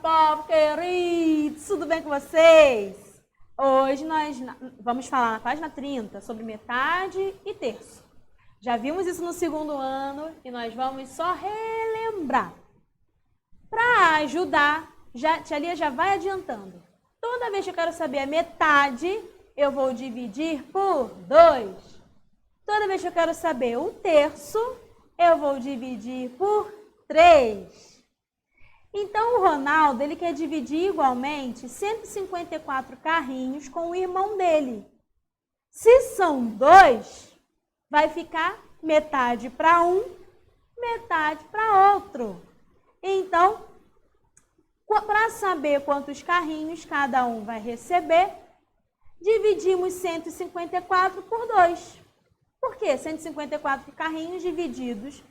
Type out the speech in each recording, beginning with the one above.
povo querido! Tudo bem com vocês? Hoje nós vamos falar na página 30 sobre metade e terço. Já vimos isso no segundo ano e nós vamos só relembrar. Para ajudar, tia Lia já vai adiantando. Toda vez que eu quero saber a metade, eu vou dividir por 2. Toda vez que eu quero saber o terço, eu vou dividir por 3. Então, o Ronaldo, ele quer dividir igualmente 154 carrinhos com o irmão dele. Se são 2, vai ficar metade para um, metade para outro. Então, para saber quantos carrinhos cada um vai receber, dividimos 154 por 2. Por quê? 154 carrinhos divididos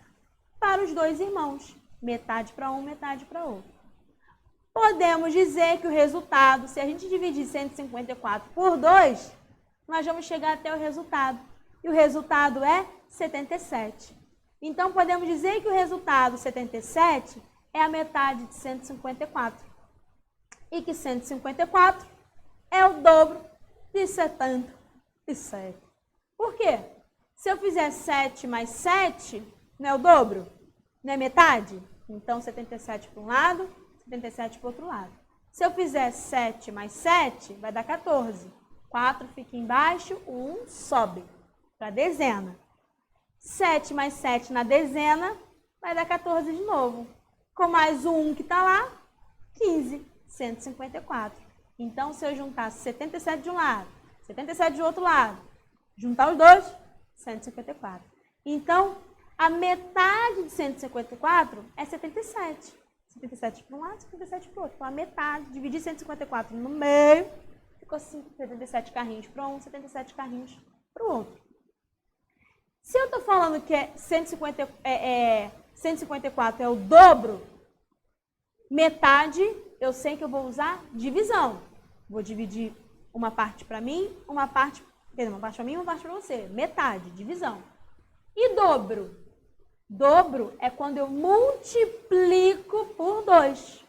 para os 2 irmãos. Metade para um, metade para outro. Podemos dizer que o resultado, se a gente dividir 154 por 2, nós vamos chegar até o resultado. E o resultado é 77. Então, podemos dizer que o resultado 77 é a metade de 154. E que 154 é o dobro de 77. Por quê? Se eu fizer 7 mais 7, não é o dobro? Não é metade? Então, 77 para um lado, 77 para o outro lado. Se eu fizer 7 mais 7, vai dar 14. 4 fica embaixo, 1 sobe para a dezena. 7 mais 7 na dezena, vai dar 14 de novo. Com mais o 1 que está lá, 15, 154. Então, se eu juntar 77 de um lado, 77 do outro lado, juntar os dois, 154. Então, a metade de 154 é 77. 77 para um lado, 77 para o outro. Então, a metade, dividir 154 no meio, ficou 77 carrinhos para um, 77 carrinhos para o outro. Se eu estou falando que 154 é o dobro, metade, eu sei que eu vou usar divisão. Vou dividir uma parte para mim, uma parte para mim e uma parte para você. Metade, divisão. E dobro? Dobro é quando eu multiplico por 2.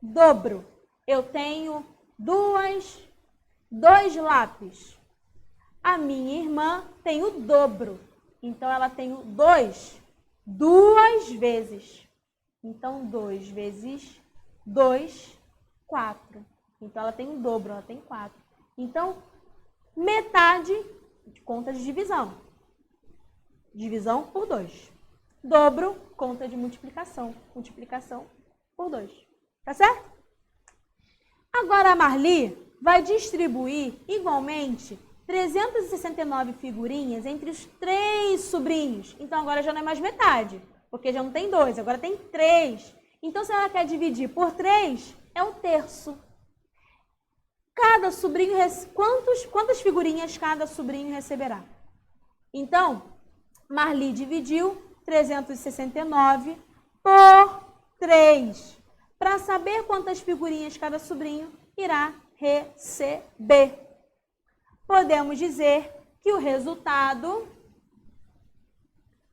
Dobro. Eu tenho dois lápis. A minha irmã tem o dobro. Então, ela tem o 2 duas vezes. Então, 2 vezes 2, 4. Então, ela tem o dobro, ela tem 4. Então, metade, conta de divisão. Divisão por 2. Dobro, conta de multiplicação. Multiplicação por 2. Tá certo? Agora a Marli vai distribuir igualmente 369 figurinhas entre os 3 sobrinhos. Então agora já não é mais metade, porque já não tem 2, agora tem 3. Então se ela quer dividir por 3, é um terço. Cada sobrinho, quantas figurinhas cada sobrinho receberá? Então, Marli dividiu 369 por 3. Para saber quantas figurinhas cada sobrinho irá receber. Podemos dizer que o resultado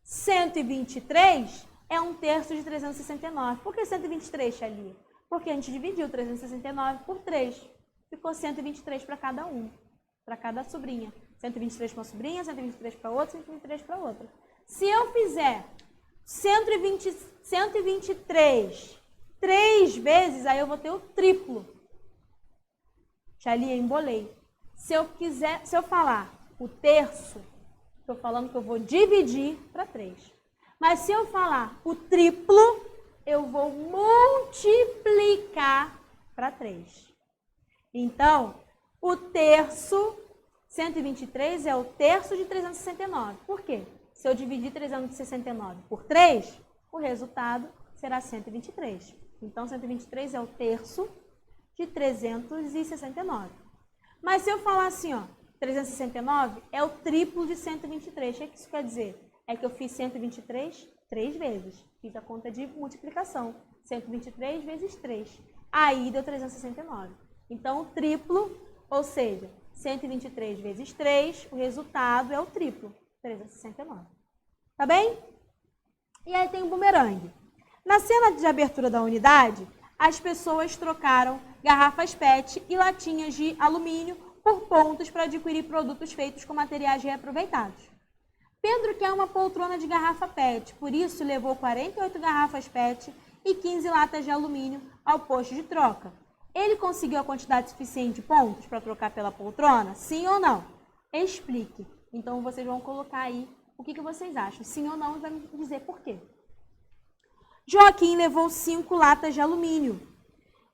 123 é um terço de 369. Por que 123, tia Lia? Porque a gente dividiu 369 por 3. Ficou 123 para cada um, para cada sobrinha. 123 para uma sobrinha, 123 para outra, 123 para outra. Se eu fizer 123 3 vezes, aí eu vou ter o triplo. Tia Lia, embolei. Se eu falar o terço, estou falando que eu vou dividir para 3. Mas se eu falar o triplo, eu vou multiplicar para 3. Então, o terço, 123 é o terço de 369. Por quê? Se eu dividir 369 por 3, o resultado será 123. Então, 123 é o terço de 369. Mas se eu falar assim, ó, 369 é o triplo de 123. O que isso quer dizer? É que eu fiz 123 3 vezes. Fiz a conta de multiplicação. 123 vezes 3. Aí deu 369. Então, o triplo, ou seja, 123 vezes 3, o resultado é o triplo, 369. Tá bem? E aí tem o bumerangue. Na cena de abertura da unidade, as pessoas trocaram garrafas PET e latinhas de alumínio por pontos para adquirir produtos feitos com materiais reaproveitados. Pedro quer uma poltrona de garrafa PET, por isso levou 48 garrafas PET e 15 latas de alumínio ao posto de troca. Ele conseguiu a quantidade suficiente de pontos para trocar pela poltrona? Sim ou não? Explique. Então, vocês vão colocar aí o que vocês acham. Sim ou não, e vai me dizer por quê. Joaquim levou 5 latas de alumínio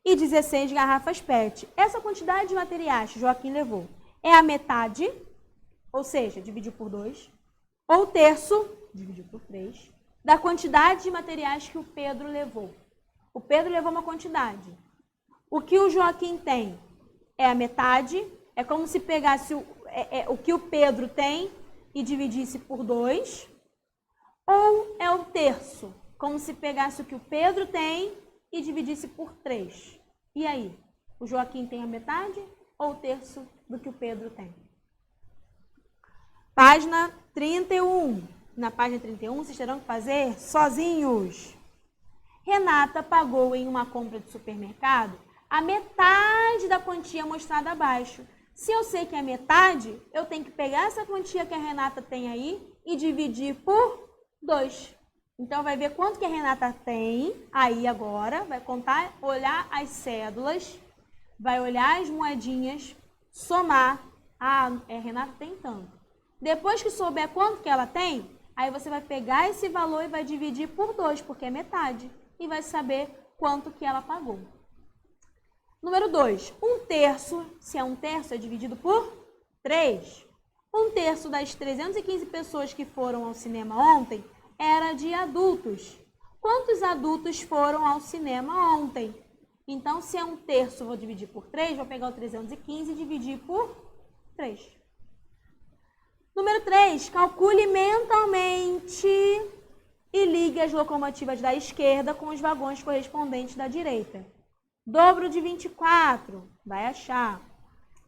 e 16 garrafas PET. Essa quantidade de materiais que Joaquim levou é a metade, ou seja, dividiu por 2, ou terço, dividiu por 3, da quantidade de materiais que o Pedro levou. O Pedro levou uma quantidade. O que o Joaquim tem é a metade, é como se pegasse o que o Pedro tem e dividisse por 2, ou é o terço, como se pegasse o que o Pedro tem e dividisse por 3. E aí? O Joaquim tem a metade ou o terço do que o Pedro tem? Página 31. Na página 31, vocês terão que fazer sozinhos. Renata pagou em uma compra de supermercado a metade da quantia mostrada abaixo. Se eu sei que é metade, eu tenho que pegar essa quantia que a Renata tem aí e dividir por 2. Então, vai ver quanto que a Renata tem aí agora, vai contar, olhar as cédulas, vai olhar as moedinhas, somar. Ah, a Renata tem tanto. Depois que souber quanto que ela tem, aí você vai pegar esse valor e vai dividir por 2, porque é metade, e vai saber quanto que ela pagou. Número 2, 1/3, se é 1/3, é dividido por 3. 1/3 das 315 pessoas que foram ao cinema ontem era de adultos. Quantos adultos foram ao cinema ontem? Então, se é 1/3, vou dividir por 3, vou pegar o 315 e dividir por 3. Número 3, calcule mentalmente e ligue as locomotivas da esquerda com os vagões correspondentes da direita. Dobro de 24, vai achar.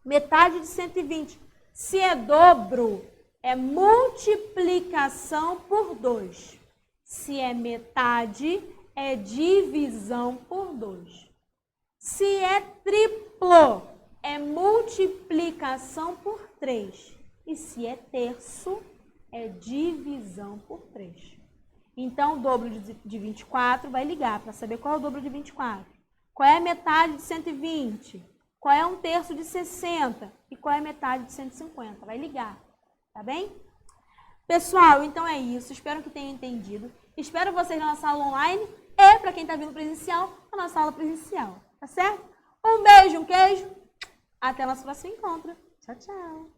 Metade de 120. Se é dobro, é multiplicação por 2. Se é metade, é divisão por 2. Se é triplo, é multiplicação por 3. E se é terço, é divisão por 3. Então, o dobro de 24 vai ligar para saber qual é o dobro de 24. Qual é a metade de 120? Qual é 1/3 de 60? E qual é a metade de 150? Vai ligar, tá bem? Pessoal, então é isso. Espero que tenham entendido. Espero vocês na nossa aula online e, para quem está vindo presencial, na nossa aula presencial. Tá certo? Um beijo, um queijo. Até o nosso próximo encontro. Tchau, tchau.